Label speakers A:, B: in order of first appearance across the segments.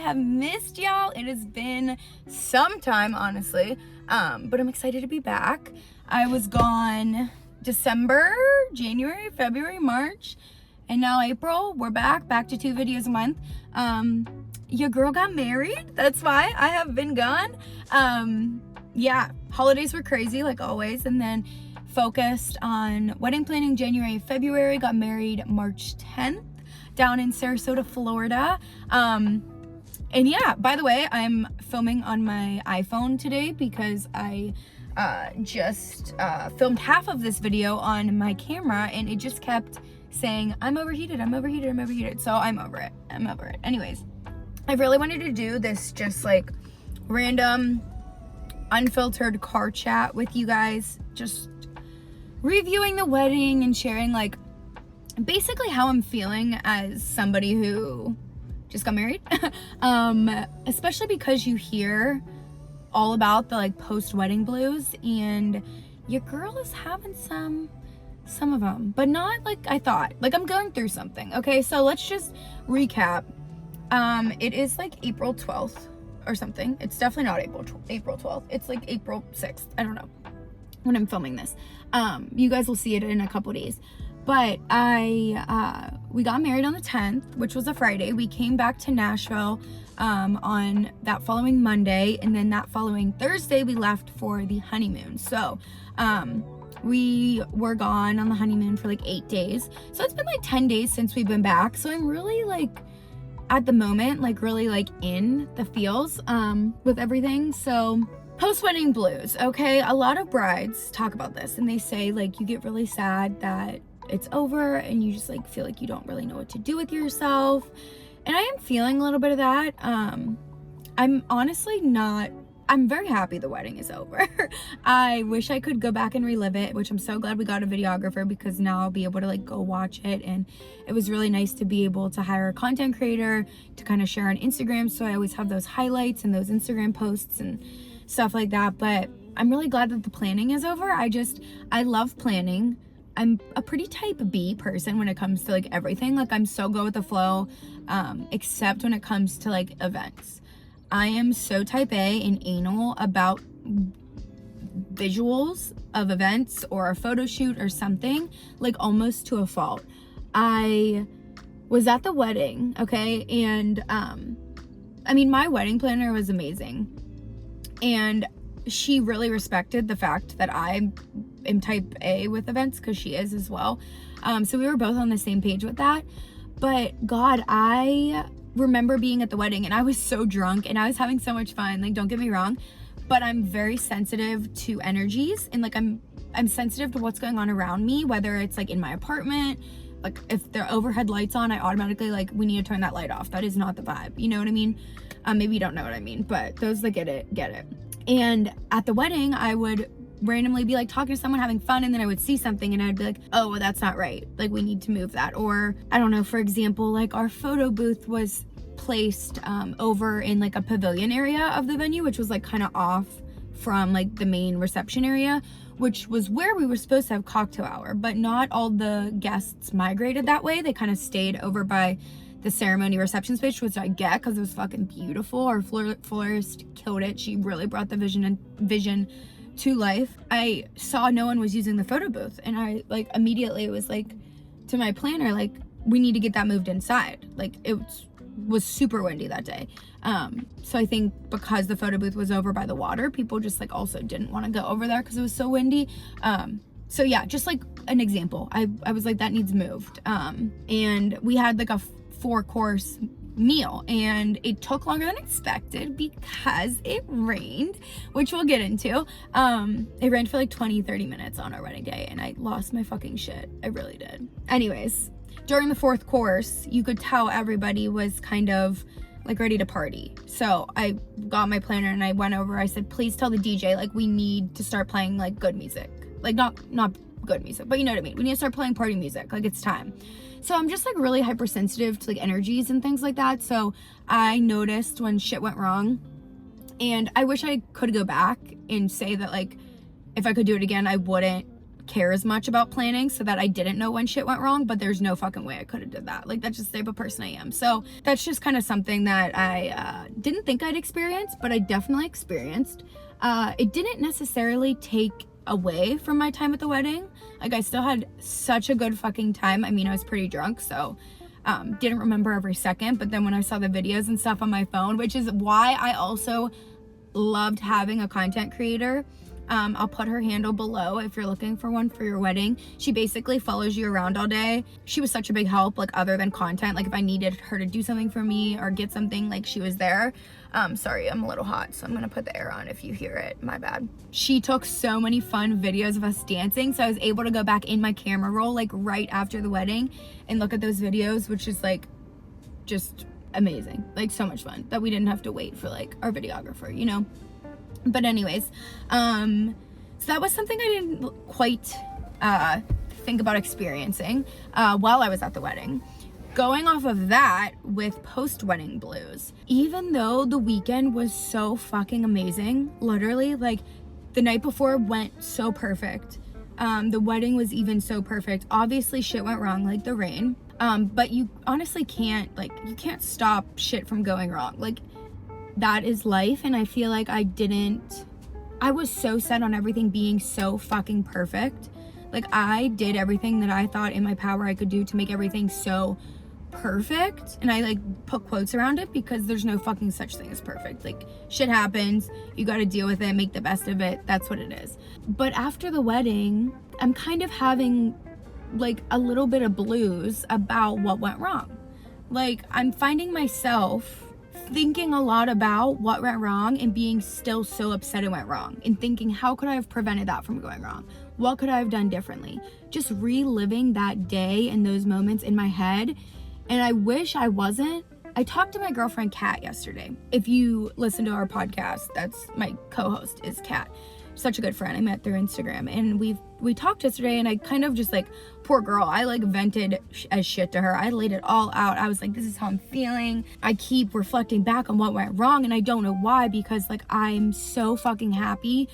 A: have missed y'all. It has been some time, honestly, but I'm excited to be back. I was gone December, January, February, March, and now April. We're back to 2 videos a month. Your girl got married. That's why I have been gone. Yeah, holidays were crazy like always, and then focused on wedding planning January, February, got married March 10th down in Sarasota, Florida. And yeah, by the way, I'm filming on my iPhone today because I just filmed half of this video on my camera and it just kept saying, I'm overheated. So I'm over it. Anyways, I really wanted to do this just like random, unfiltered car chat with you guys, just reviewing the wedding and sharing like basically how I'm feeling as somebody who just got married. Especially because you hear all about the like post-wedding blues, and your girl is having some of them, but not like I thought. Like, I'm going through something. Okay, so let's just recap. It is like April 12th or something. It's definitely not April 12th. It's like April 6th. I don't know when I'm filming this. You guys will see it in a couple days. But we got married on the 10th, which was a Friday. We came back to Nashville on that following Monday, and then that following Thursday we left for the honeymoon. So we were gone on the honeymoon for like 8 days. So it's been like 10 days since we've been back. So I'm really like, at the moment, like really like in the feels with everything. So post-wedding blues, okay? A lot of brides talk about this and they say like you get really sad that it's over and you just like feel like you don't really know what to do with yourself. And I am feeling a little bit of that. I'm honestly not, I'm very happy the wedding is over. I wish I could go back and relive it, which I'm so glad we got a videographer because now I'll be able to like go watch it. And it was really nice to be able to hire a content creator to kind of share on Instagram. So I always have those highlights and those Instagram posts and stuff like that. But I'm really glad that the planning is over. I love planning. I'm a pretty type B person when it comes to like everything. Like, I'm so go with the flow, except when it comes to like events. I am so type A and anal about visuals of events or a photo shoot or something, like almost to a fault. I was at the wedding, okay, and I mean, my wedding planner was amazing, and she really respected the fact that I am type A with events because she is as well. So we were both on the same page with that. But God, I remember being at the wedding and I was so drunk and I was having so much fun. Like, don't get me wrong, but I'm very sensitive to energies, and like I'm sensitive to what's going on around me, whether it's like in my apartment. Like, if there are overhead lights on, I automatically like, we need to turn that light off. That is not the vibe. You know what I mean? Maybe you don't know what I mean, but those that get it. And at the wedding, I would randomly be like talking to someone, having fun, and then I would see something and I'd be like, oh, well, that's not right. Like, we need to move that. Or I don't know, for example, like our photo booth was placed over in like a pavilion area of the venue, which was like kind of off from like the main reception area, which was where we were supposed to have cocktail hour, but not all the guests migrated that way. They kind of stayed over by the ceremony reception space, which I get because it was fucking beautiful. Our florist killed it. She really brought the vision to life. I saw no one was using the photo booth, and I like immediately was like to my planner, like, we need to get that moved inside. Like, it was super windy that day. So I think because the photo booth was over by the water, people just like also didn't want to go over there because it was so windy. So yeah, just like an example, I was like, that needs moved. And we had like a 4-course meal, and it took longer than expected because it rained, which we'll get into. It rained for like 20-30 minutes on our wedding day, and I lost my fucking shit. I really did. Anyways, during the 4th course, you could tell everybody was kind of like ready to party. So I got my planner and I went over, I said, please tell the DJ, like, we need to start playing like good music. Like, not good music, but you know what I mean. We need to start playing party music. Like, it's time. So I'm just like really hypersensitive to like energies and things like that. So I noticed when shit went wrong, and I wish I could go back and say that like, if I could do it again, I wouldn't care as much about planning so that I didn't know when shit went wrong, but there's no fucking way I could have did that. Like, that's just the type of person I am. So that's just kind of something that I didn't think I'd experience, but I definitely experienced. It didn't necessarily take away from my time at the wedding. Like, I still had such a good fucking time. I mean, I was pretty drunk, so didn't remember every second, but then when I saw the videos and stuff on my phone, which is why I also loved having a content creator. I'll put her handle below if you're looking for one for your wedding. She basically follows you around all day. She was such a big help, like, other than content. Like, if I needed her to do something for me or get something, like, she was there. Sorry, I'm a little hot, so I'm gonna put the air on if you hear it. My bad. She took so many fun videos of us dancing, so I was able to go back in my camera roll, like, right after the wedding and look at those videos, which is, like, just amazing. Like, so much fun that we didn't have to wait for, like, our videographer, you know? But anyways, so that was something I didn't quite think about experiencing while I was at the wedding. Going off of that, with post-wedding blues, even though the weekend was so fucking amazing, literally, like, the night before went so perfect. The wedding was even so perfect. Obviously, shit went wrong, like the rain. But you honestly can't, like, you can't stop shit from going wrong. Like, that is life, and I feel like I was so set on everything being so fucking perfect. Like, I did everything that I thought in my power I could do to make everything so perfect, and I, like, put quotes around it because there's no fucking such thing as perfect. Like, shit happens, you gotta deal with it, make the best of it, that's what it is. But after the wedding, I'm kind of having, like, a little bit of blues about what went wrong. Like, I'm finding myself thinking a lot about what went wrong and being still so upset it went wrong, and thinking, how could I have prevented that from going wrong? What could I have done differently? Just reliving that day and those moments in my head. And I wish I wasn't. I talked to my girlfriend Kat yesterday. If you listen to our podcast, that's my co-host is Kat. Such a good friend I met through Instagram, and we talked yesterday, and I kind of just, like, poor girl, I, like, vented as shit to her. I laid it all out. I was like, this is how I'm feeling. I keep reflecting back on what went wrong, and I don't know why, because, like, I'm so fucking happy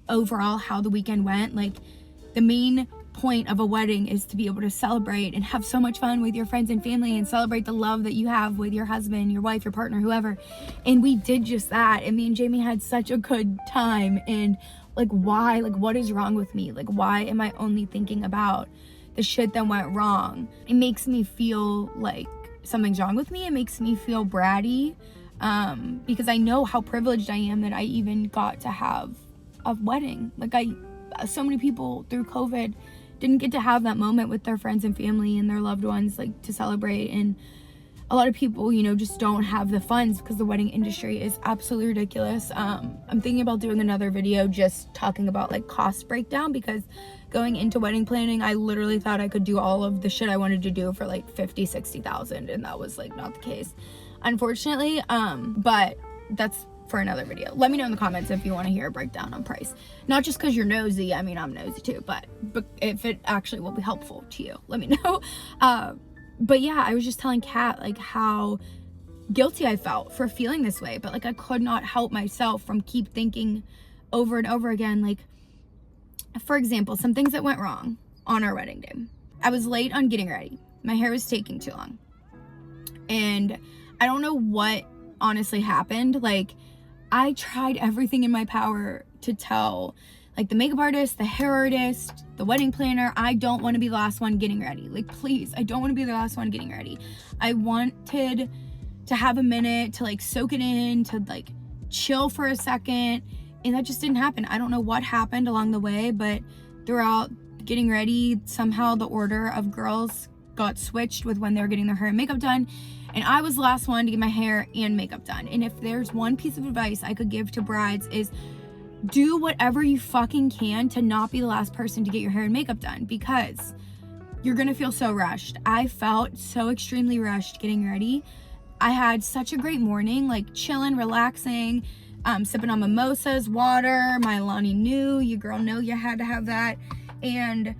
A: overall how the weekend went. Like, the main point of a wedding is to be able to celebrate and have so much fun with your friends and family and celebrate the love that you have with your husband, your wife, your partner, whoever. And we did just that, and me and Jamie had such a good time. And, like, why? Like, what is wrong with me? Like, why am I only thinking about the shit that went wrong? It makes me feel like something's wrong with me. It makes me feel bratty, because I know how privileged I am that I even got to have a wedding. Like, so many people through COVID didn't get to have that moment with their friends and family and their loved ones, like, to celebrate. And a lot of people, you know, just don't have the funds because the wedding industry is absolutely ridiculous. I'm thinking about doing another video just talking about, like, cost breakdown, because going into wedding planning, I literally thought I could do all of the shit I wanted to do for, like, 50, 60,000, and that was, like, not the case, unfortunately. But that's for another video. Let me know in the comments if you want to hear a breakdown on price. Not just because you're nosy. I mean, I'm nosy too, but if it actually will be helpful to you, let me know. But yeah, I was just telling Kat, like, how guilty I felt for feeling this way, but, like, I could not help myself from keep thinking over and over again. Like, for example, some things that went wrong on our wedding day. I was late on getting ready. My hair was taking too long. And I don't know what honestly happened. Like, I tried everything in my power to tell, like, the makeup artist, the hair artist, the wedding planner, I don't want to be the last one getting ready. Like, please, I don't want to be the last one getting ready. I wanted to have a minute to, like, soak it in, to, like, chill for a second, and that just didn't happen. I don't know what happened along the way, but throughout getting ready, somehow the order of girls got switched with when they were getting their hair and makeup done, and I was the last one to get my hair and makeup done. And if there's one piece of advice I could give to brides, is do whatever you fucking can to not be the last person to get your hair and makeup done, because you're gonna feel so rushed. I felt so extremely rushed getting ready. I had such a great morning, like, chilling, relaxing, sipping on mimosas, water. My Alani knew, you girl know you had to have that. And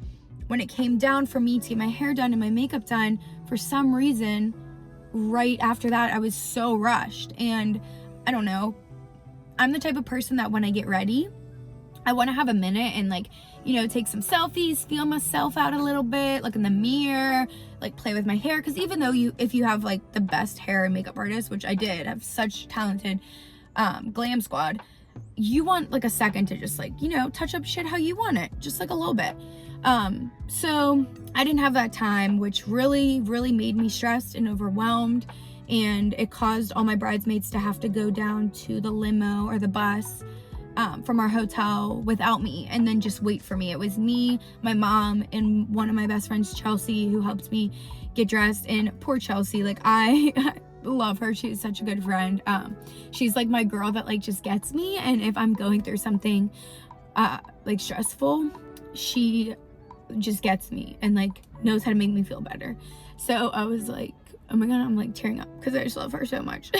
A: when it came down for me to get my hair done and my makeup done, for some reason, right after that, I was so rushed. And I don't know, I'm the type of person that when I get ready, I want to have a minute and like, you know, take some selfies, feel myself out a little bit, look in the mirror, like play with my hair. Because even though if you have like the best hair and makeup artist, which I did, have such talented glam squad, you want like a second to just like, you know, touch up shit how you want it, just like a little bit. So I didn't have that time, which really made me stressed and overwhelmed, and it caused all my bridesmaids to have to go down to the limo or the bus from our hotel without me, and then just wait for me. It was me, my mom, and one of my best friends, Chelsea, who helped me get dressed. And poor Chelsea, like I love her, she's such a good friend. She's like my girl that like just gets me, and if I'm going through something like stressful, she just gets me and like knows how to make me feel better. So I was like, oh my god, I'm like tearing up because I just love her so much.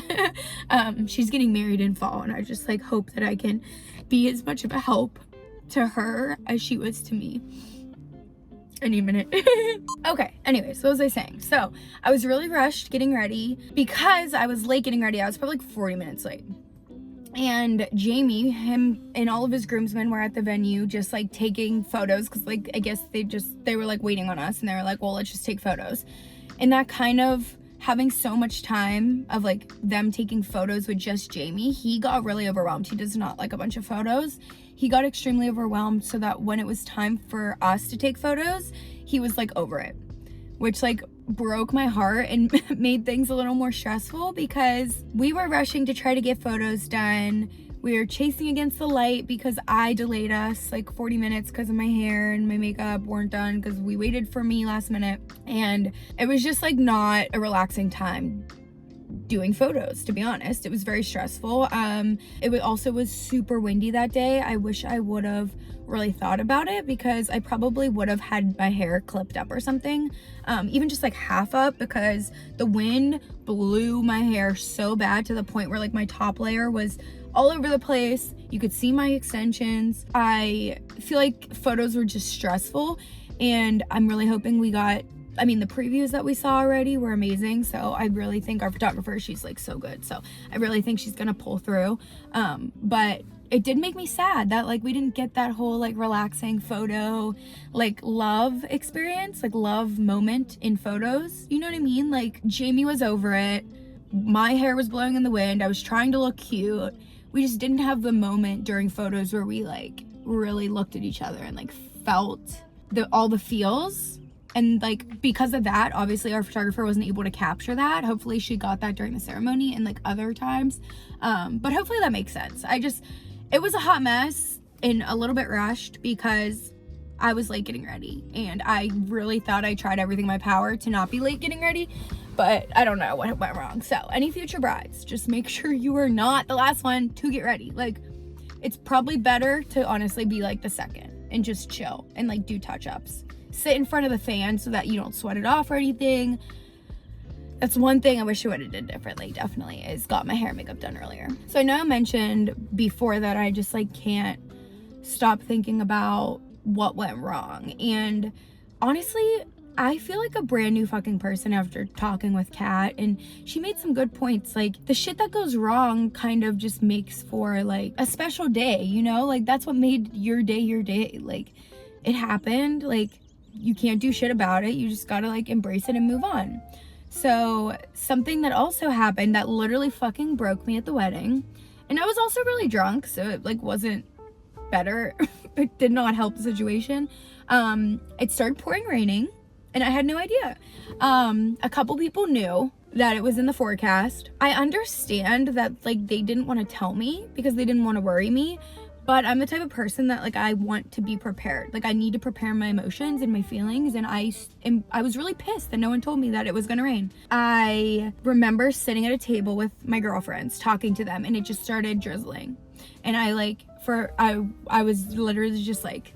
A: She's getting married in fall, and I just like hope that I can be as much of a help to her as she was to me. Any minute. Okay, anyways, what was I saying? So I was really rushed getting ready because I was late getting ready. I was probably like 40 minutes late. And Jamie, him and all of his groomsmen were at the venue just like taking photos, because like I guess they were like waiting on us, and they were like, well, let's just take photos. And that kind of having so much time of like them taking photos with just Jamie, he got really overwhelmed. He does not like a bunch of photos. He got extremely overwhelmed, so that when it was time for us to take photos, he was like over it, which like broke my heart and made things a little more stressful because we were rushing to try to get photos done. We were chasing against the light because I delayed us like 40 minutes because of my hair and my makeup weren't done because we waited for me last minute. And it was just like not a relaxing time doing photos, to be honest. It was very stressful. It also was super windy that day. I wish I would have really thought about it, because I probably would have had my hair clipped up or something, even just like half up, because the wind blew my hair so bad to the point where like my top layer was all over the place. You could see my extensions. I feel like photos were just stressful, and I'm really hoping the previews that we saw already were amazing. So I really think our photographer, she's like so good. So I really think she's gonna pull through. But it did make me sad that like we didn't get that whole like relaxing photo, like love experience, like love moment in photos. You know what I mean? Like Jamie was over it. My hair was blowing in the wind. I was trying to look cute. We just didn't have the moment during photos where we like really looked at each other and like felt all the feels. And like because of that, obviously our photographer wasn't able to capture that. Hopefully she got that during the ceremony and like other times. But hopefully that makes sense. It was a hot mess and a little bit rushed because I was late getting ready, and I really thought I tried everything in my power to not be late getting ready, but I don't know what went wrong. So any future brides, just make sure you are not the last one to get ready. Like it's probably better to honestly be like the second and just chill and like do touch-ups. Sit in front of the fan so that you don't sweat it off or anything. That's one thing I wish I would have did differently, definitely, is got my hair and makeup done earlier. So I know I mentioned before that I just like can't stop thinking about what went wrong. And honestly, I feel like a brand new fucking person after talking with Kat, and she made some good points. Like the shit that goes wrong kind of just makes for like a special day, you know? Like that's what made your day. Like it happened, like you can't do shit about it. You just gotta like embrace it and move on. So something that also happened that literally fucking broke me at the wedding, and I was also really drunk, so it like wasn't better. It did not help the situation. It started raining, and I had no idea. A couple people knew that it was in the forecast. I understand that like they didn't want to tell me because they didn't want to worry me, but I'm the type of person that like I want to be prepared. Like I need to prepare my emotions and my feelings, and I was really pissed that no one told me that it was gonna rain. I remember sitting at a table with my girlfriends talking to them, and it just started drizzling, and I was literally just like,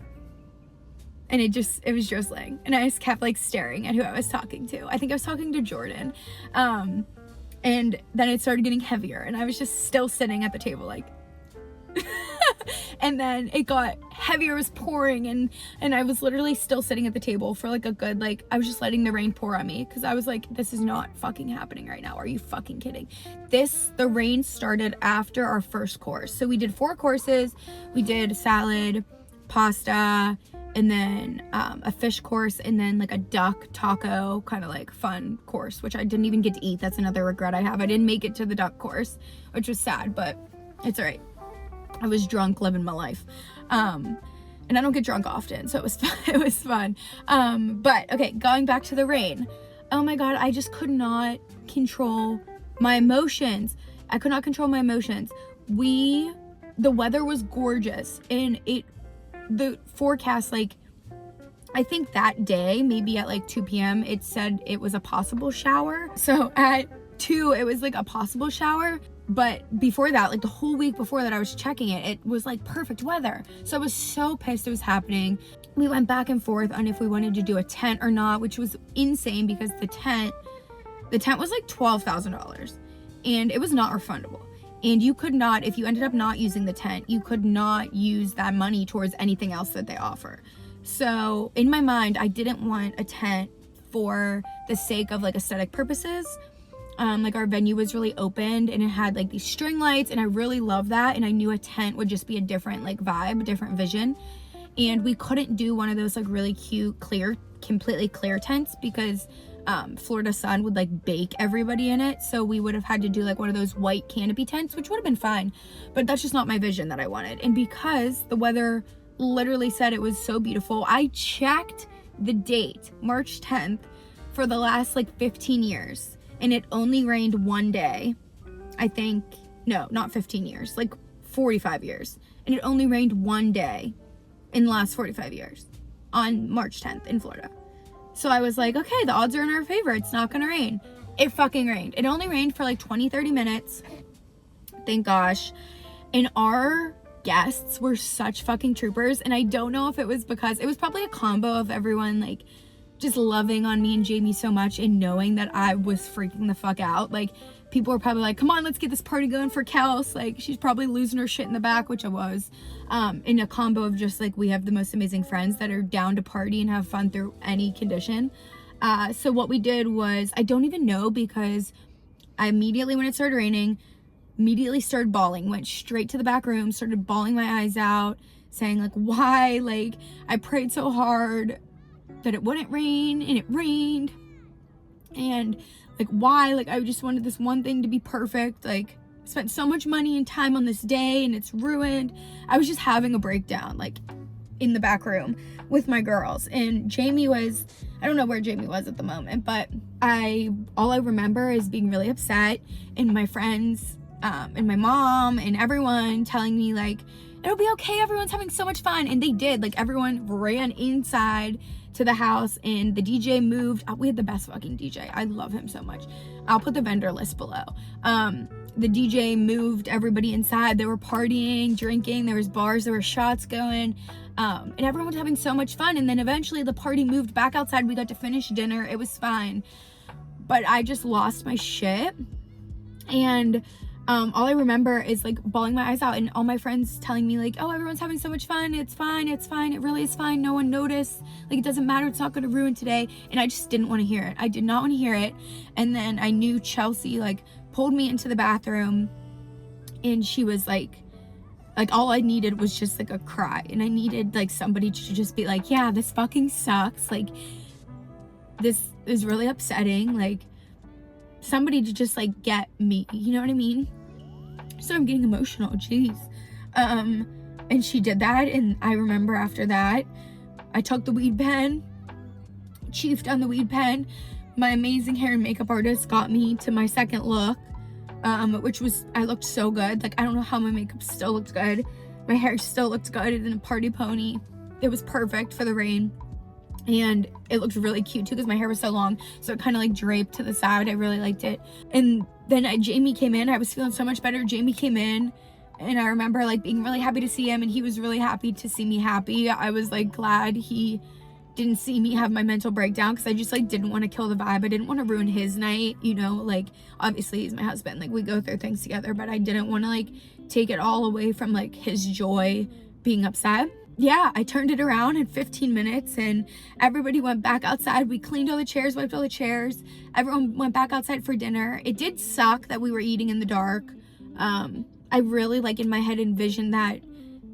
A: and it was drizzling, and I just kept like staring at who I was talking to. I think I was talking to Jordan, and then it started getting heavier, and I was just still sitting at the table like And then it got heavier, it was pouring, and I was literally still sitting at the table for like a good, like, I was just letting the rain pour on me because I was like, this is not fucking happening right now. Are you fucking kidding? The rain started after our first course. So we did 4 courses. We did salad, pasta, and then a fish course, and then like a duck taco kind of like fun course, which I didn't even get to eat. That's another regret I have. I didn't make it to the duck course, which was sad, but it's all right. I was drunk living my life. And I don't get drunk often, so it was fun. It was fun. But okay, going back to the rain. Oh my God, I just could not control my emotions. I could not control my emotions. The weather was gorgeous, and the forecast, like, I think that day, maybe at like 2 p.m, it said it was a possible shower. So at 2, it was like a possible shower. But before that, like the whole week before that, I was checking it. It was like perfect weather. So I was so pissed it was happening. We went back and forth on if we wanted to do a tent or not, which was insane because the tent was like $12,000 and it was not refundable. And you could not, if you ended up not using the tent, you could not use that money towards anything else that they offer. So in my mind, I didn't want a tent for the sake of like aesthetic purposes. Like our venue was really opened and it had like these string lights, and I really love that. And I knew a tent would just be a different like vibe, different vision. And we couldn't do one of those like really cute, clear, completely clear tents because Florida sun would like bake everybody in it. So we would have had to do like one of those white canopy tents, which would have been fine, but that's just not my vision that I wanted. And because the weather literally said it was so beautiful, I checked the date, March 10th, for the last like 15 years. And it only rained one day. I think, no, not 15 years, like 45 years. And it only rained one day in the last 45 years on March 10th in Florida. So I was like, okay, the odds are in our favor. It's not gonna rain. It fucking rained. It only rained for like 20, 30 minutes. Thank gosh. And our guests were such fucking troopers. And I don't know if it was because it was probably a combo of everyone like just loving on me and Jamie so much and knowing that I was freaking the fuck out. Like people were probably like, come on, let's get this party going for KELS. Like she's probably losing her shit in the back, which I was. In a combo of just like, we have the most amazing friends that are down to party and have fun through any condition. So what we did was, I don't even know, because I immediately, when it started raining, immediately started bawling, went straight to the back room, started bawling my eyes out, saying like, why? Like I prayed so hard that it wouldn't rain, and it rained, and like why? Like I just wanted this one thing to be perfect. Like spent so much money and time on this day and it's ruined. I was just having a breakdown like in the back room with my girls, and Jamie was, I don't know where Jamie was at the moment, but all I remember is being really upset, and my friends and my mom and everyone telling me like, it'll be okay, everyone's having so much fun. And they did. Like everyone ran inside to the house, and the DJ moved. We had the best fucking DJ. I love him so much. I'll put the vendor list below. The DJ moved everybody inside. They were partying, drinking. There was bars, there were shots going, and everyone was having so much fun. And then eventually the party moved back outside. We got to finish dinner. It was fine, but I just lost my shit. And all I remember is like bawling my eyes out, and all my friends telling me like, oh, everyone's having so much fun. It's fine. It's fine. It really is fine. No one noticed. Like, it doesn't matter. It's not going to ruin today. And I just didn't want to hear it. I did not want to hear it. And then I knew Chelsea like pulled me into the bathroom, and she was like all I needed was just like a cry. And I needed like somebody to just be like, yeah, this fucking sucks. Like, this is really upsetting. Like, somebody to just like get me, you know what I mean? So I'm getting emotional, jeez. And she did that, and I remember after that, I took the weed pen, chiefed on the weed pen. My amazing hair and makeup artist got me to my second look, which was, I looked so good. Like, I don't know how my makeup still looked good. My hair still looked good in a party pony. It was perfect for the rain. And it looked really cute too, because my hair was so long, so it kind of like draped to the side. I really liked it. And then Jamie came in. I was feeling so much better. Jamie came in, and I remember like being really happy to see him, and he was really happy to see me happy. I was like glad he didn't see me have my mental breakdown, because I just like didn't want to kill the vibe. I didn't want to ruin his night, you know. Like, obviously he's my husband, like we go through things together, but I didn't want to like take it all away from like his joy being upset. Yeah, I turned it around in 15 minutes and everybody went back outside. We cleaned all the chairs, wiped all the chairs. Everyone went back outside for dinner. It did suck that we were eating in the dark. I really, like, in my head envisioned that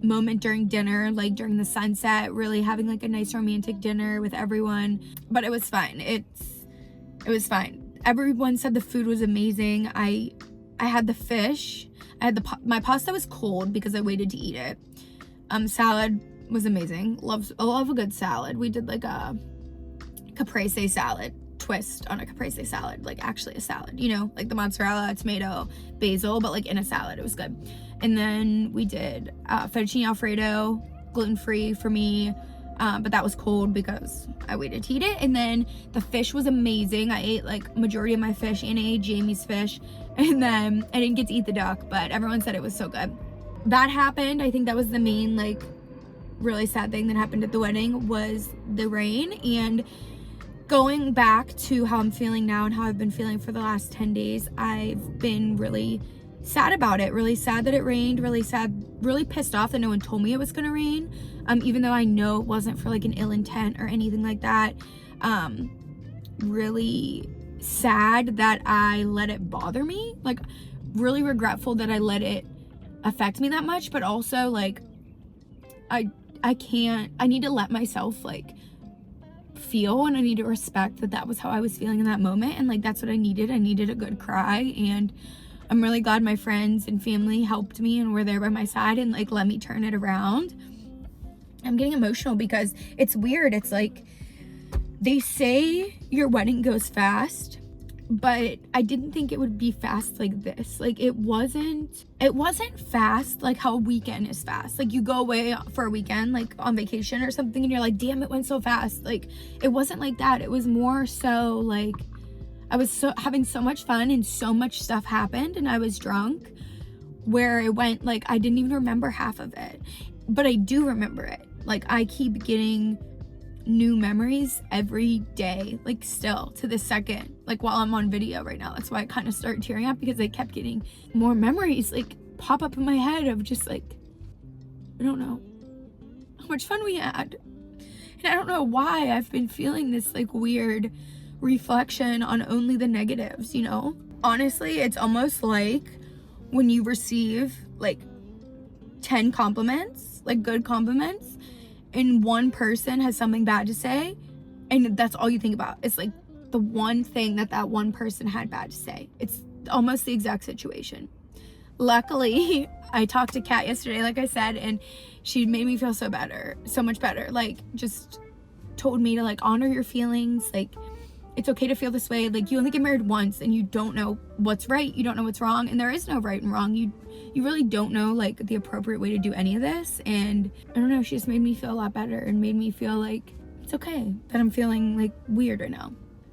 A: moment during dinner, like during the sunset, really having like a nice romantic dinner with everyone. But it was fine. It was fine. Everyone said the food was amazing. I had the fish. I had my pasta was cold because I waited to eat it. Salad was amazing. I love a good salad. We did like a caprese salad twist on a caprese salad, like actually a salad, you know, like the mozzarella, tomato, basil, but like in a salad. It was good. And then we did fettuccine alfredo, gluten-free for me, but that was cold because I waited to eat it. And then the fish was amazing. I ate like majority of my fish and I ate Jamie's fish, and then I didn't get to eat the duck, but everyone said it was so good. That happened. I think that was the main like really sad thing that happened at the wedding was the rain. And going back to how I'm feeling now and how I've been feeling for the last 10 days, I've been really sad about it. Really sad that it rained, really sad, really pissed off that no one told me it was gonna rain. Even though I know it wasn't for like an ill intent or anything like that. Really sad that I let it bother me. Like really regretful that I let it affect me that much, but also like I need to let myself like feel, and I need to respect that was how I was feeling in that moment, and like that's what I needed. I needed a good cry, and I'm really glad my friends and family helped me and were there by my side and like let me turn it around. I'm getting emotional because it's weird. It's like they say your wedding goes fast, but I didn't think it would be fast like this. Like it wasn't fast like how a weekend is fast. Like you go away for a weekend, like on vacation or something, and you're like, damn, it went so fast. Like it wasn't like that. It was more so like I was having so much fun and so much stuff happened, and I was drunk, where it went like I didn't even remember half of it, but I do remember it. Like I keep getting new memories every day, like still to this second, like while I'm on video right now. That's why I kind of started tearing up, because I kept getting more memories like pop up in my head of just like, I don't know how much fun we had. And I don't know why I've been feeling this like weird reflection on only the negatives, you know? Honestly, it's almost like when you receive like 10 compliments, like good compliments, and one person has something bad to say, and that's all you think about. It's like the one thing that one person had bad to say. It's almost the exact situation. Luckily, I talked to Kat yesterday, like I said, and she made me feel so much better. Like just told me to like honor your feelings. Like it's okay to feel this way. Like you only get married once, and you don't know what's right. You don't know what's wrong, and there is no right and wrong. You really don't know like the appropriate way to do any of this. And I don't know, she just made me feel a lot better and made me feel like it's okay that I'm feeling like weird right now.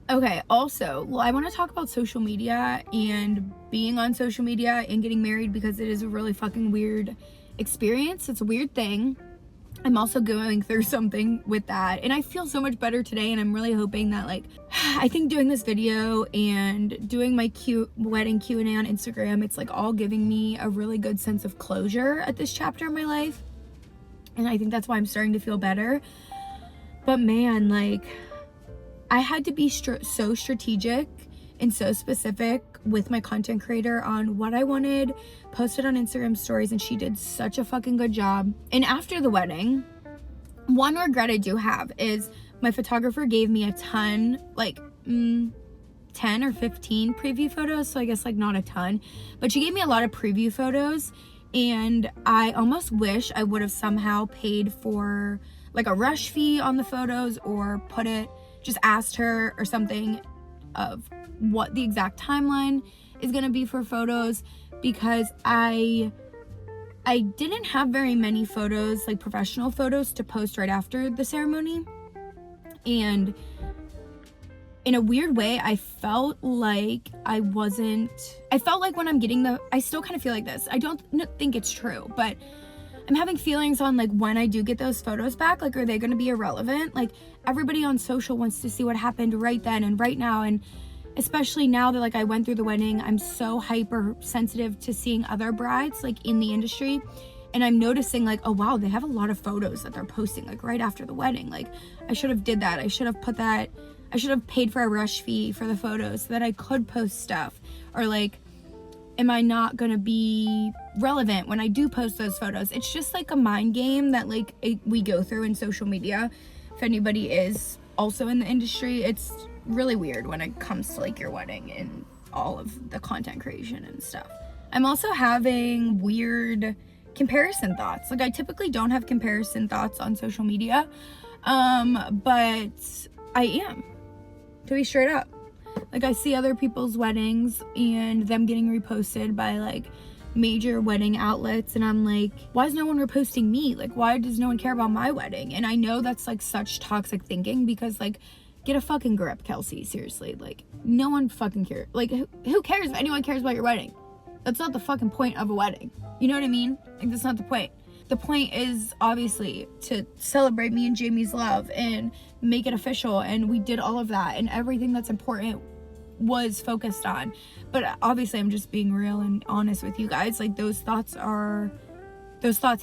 A: Okay, also, well, I want to talk about social media and being on social media and getting married, because it is a really fucking weird experience. It's a weird thing. I'm also going through something with that, and I feel so much better today, and I'm really hoping that like I think doing this video and doing my wedding Q&A on Instagram, it's like all giving me a really good sense of closure at this chapter of my life, and I think that's why I'm starting to feel better. But man, like I had to be so strategic and so specific with my content creator on what I wanted posted on Instagram stories, and she did such a fucking good job. And after the wedding, one regret I do have is my photographer gave me a ton, like 10 or 15 preview photos, so I guess like not a ton, but she gave me a lot of preview photos, and I almost wish I would have somehow paid for like a rush fee on the photos, or just asked her or something of what the exact timeline is gonna be for photos, because I didn't have very many photos, like professional photos, to post right after the ceremony. And in a weird way, I felt like when I'm getting I still kind of feel like this. I don't think it's true, but I'm having feelings on like when I do get those photos back, like are they gonna be irrelevant? Like everybody on social wants to see what happened right then and right now, and especially now that like I went through the wedding, I'm so hyper sensitive to seeing other brides like in the industry And I'm noticing like, oh wow, they have a lot of photos that they're posting like right after the wedding. Like I should have did that. I should have paid for a rush fee for the photos so that I could post stuff. Or like, am I not gonna be relevant when I do post those photos? It's just like a mind game that like we go through in social media. If anybody is also in the industry, it's really weird when it comes to like your wedding and all of the content creation and stuff. I'm also having weird comparison thoughts. Like I typically don't have comparison thoughts on social media, but I am, to be straight up. Like I see other people's weddings and them getting reposted by like major wedding outlets, and I'm like, why is no one reposting me? Like why does no one care about my wedding? And I know that's like such toxic thinking, because like, get a fucking grip, Kelsey, seriously. Like no one fucking cares. Like who cares if anyone cares about your wedding? That's not the fucking point of a wedding. You know what I mean? Like that's not the point. The point is obviously to celebrate me and Jamie's love and make it official, and we did all of that, and everything that's important was focused on. But obviously I'm just being real and honest with you guys. Like those thoughts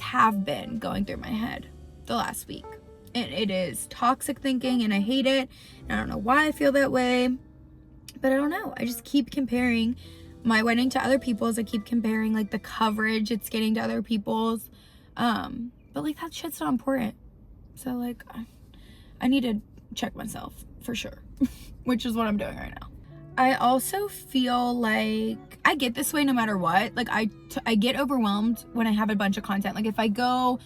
A: have been going through my head the last week, and it is toxic thinking, and I hate it, and I don't know why I feel that way, but I don't know. I just keep comparing my wedding to other people's. I keep comparing like the coverage it's getting to other people's, but like that shit's not important. So like I need to check myself for sure, which is what I'm doing right now. I also feel like I get this way no matter what. Like I get overwhelmed when I have a bunch of content. Like if I go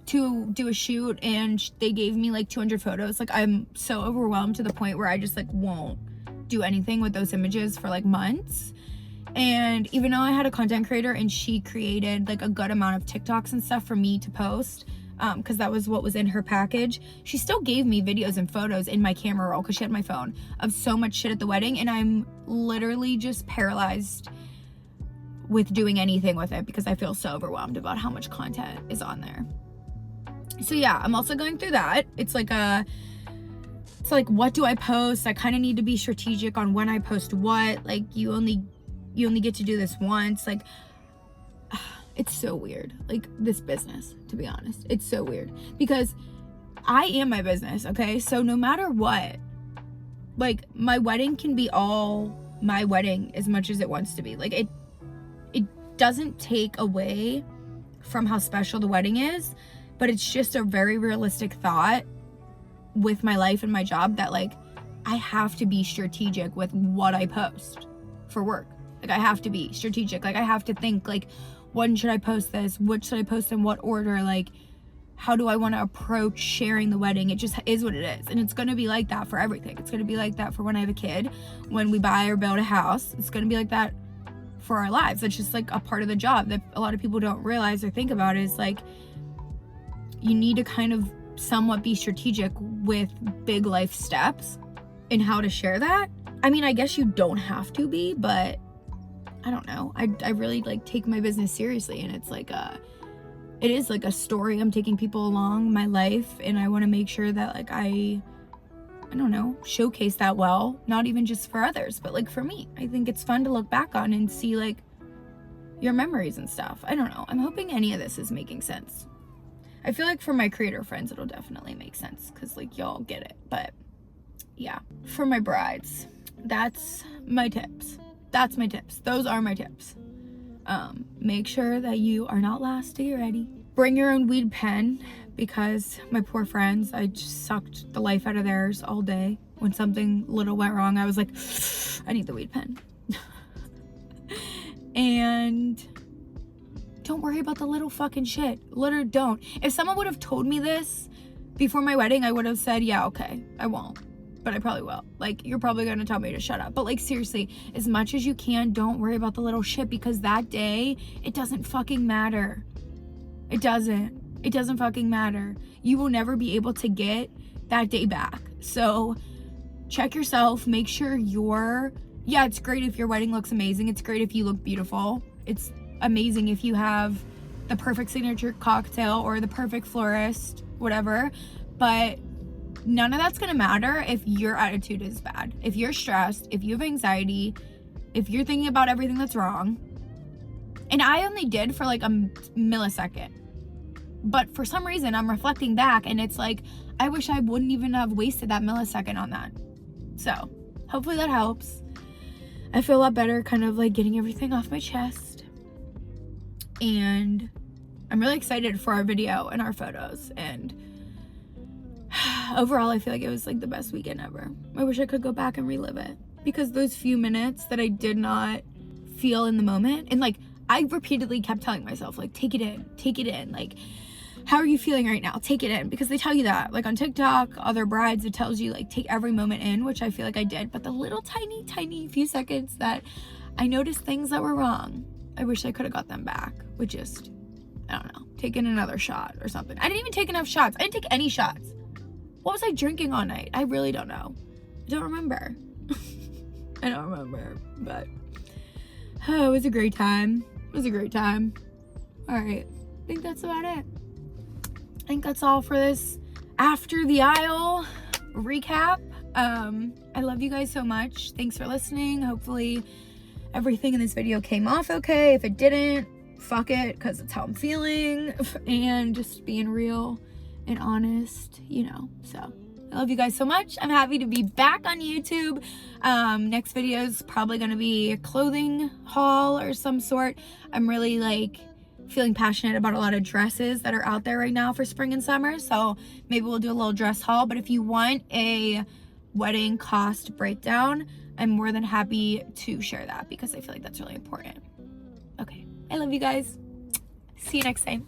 A: to do a shoot and they gave me like 200 photos, like I'm so overwhelmed to the point where I just like won't do anything with those images for like months. And even though I had a content creator and she created like a good amount of TikToks and stuff for me to post, because that was what was in her package, she still gave me videos and photos in my camera roll, because she had my phone, of so much shit at the wedding, and I'm literally just paralyzed with doing anything with it because I feel so overwhelmed about how much content is on there. So yeah, I'm also going through that. It's like what do I post? I kind of need to be strategic on when I post what. Like you only get to do this once. Like it's so weird, like this business, to be honest. It's so weird because I am my business, okay? So no matter what, like my wedding can be all my wedding as much as it wants to be. Like it doesn't take away from how special the wedding is, but it's just a very realistic thought with my life and my job that like I have to be strategic with what I post for work. Like I have to be strategic. Like I have to think like, when should I post this? What should I post in what order? Like, how do I want to approach sharing the wedding? It just is what it is. And it's going to be like that for everything. It's going to be like that for when I have a kid, when we buy or build a house. It's going to be like that for our lives. It's just like a part of the job that a lot of people don't realize or think about, is like, you need to kind of somewhat be strategic with big life steps and how to share that. I mean, I guess you don't have to be, but I don't know. I really like take my business seriously, and it's like it is like a story. I'm taking people along my life, and I want to make sure that like I don't know, showcase that well, not even just for others, but like for me. I think it's fun to look back on and see like your memories and stuff. I don't know. I'm hoping any of this is making sense. I feel like for my creator friends, it'll definitely make sense because like y'all get it. But yeah, for my brides, that's my tips. Those are my tips. Make sure that you are not last to get ready. Bring your own weed pen, because my poor friends, I just sucked the life out of theirs all day. When something little went wrong, I was like, I need the weed pen. And don't worry about the little fucking shit. Literally don't. If someone would have told me this before my wedding, I would have said, yeah, okay, I won't. But I probably will. Like, you're probably going to tell me to shut up. But like, seriously, as much as you can, don't worry about the little shit, because that day, it doesn't fucking matter. It doesn't fucking matter. You will never be able to get that day back. So check yourself. Make sure it's great if your wedding looks amazing. It's great if you look beautiful. It's amazing if you have the perfect signature cocktail or the perfect florist, whatever. But none of that's gonna matter if your attitude is bad. If you're stressed, if you have anxiety, if you're thinking about everything that's wrong. And I only did for like a millisecond. But for some reason, I'm reflecting back and it's like, I wish I wouldn't even have wasted that millisecond on that. So hopefully that helps. I feel a lot better kind of like getting everything off my chest. And I'm really excited for our video and our photos. And overall, I feel like it was like the best weekend ever. I wish I could go back and relive it. Because those few minutes that I did not feel in the moment, and like I repeatedly kept telling myself, like, take it in, like, how are you feeling right now? Take it in, because they tell you that, like on TikTok, other brides, it tells you like take every moment in, which I feel like I did, but the little tiny few seconds that I noticed things that were wrong, I wish I could have got them back with just, I don't know, taking another shot or something. I didn't even take enough shots. I didn't take any shots. What was I drinking all night? I really don't know. I don't remember. I don't remember, but oh, it was a great time. It was a great time. All right, I think that's about it. I think that's all for this After the Aisle recap. I love you guys so much. Thanks for listening. Hopefully everything in this video came off okay. If it didn't, fuck it, because it's how I'm feeling. And just being real and honest, you know. So I love you guys so much. I'm happy to be back on YouTube. Next video is probably going to be a clothing haul or some sort. I'm really like feeling passionate about a lot of dresses that are out there right now for spring and summer. So maybe we'll do a little dress haul. But if you want a wedding cost breakdown, I'm more than happy to share that because I feel like that's really important. Okay. I love you guys. See you next time.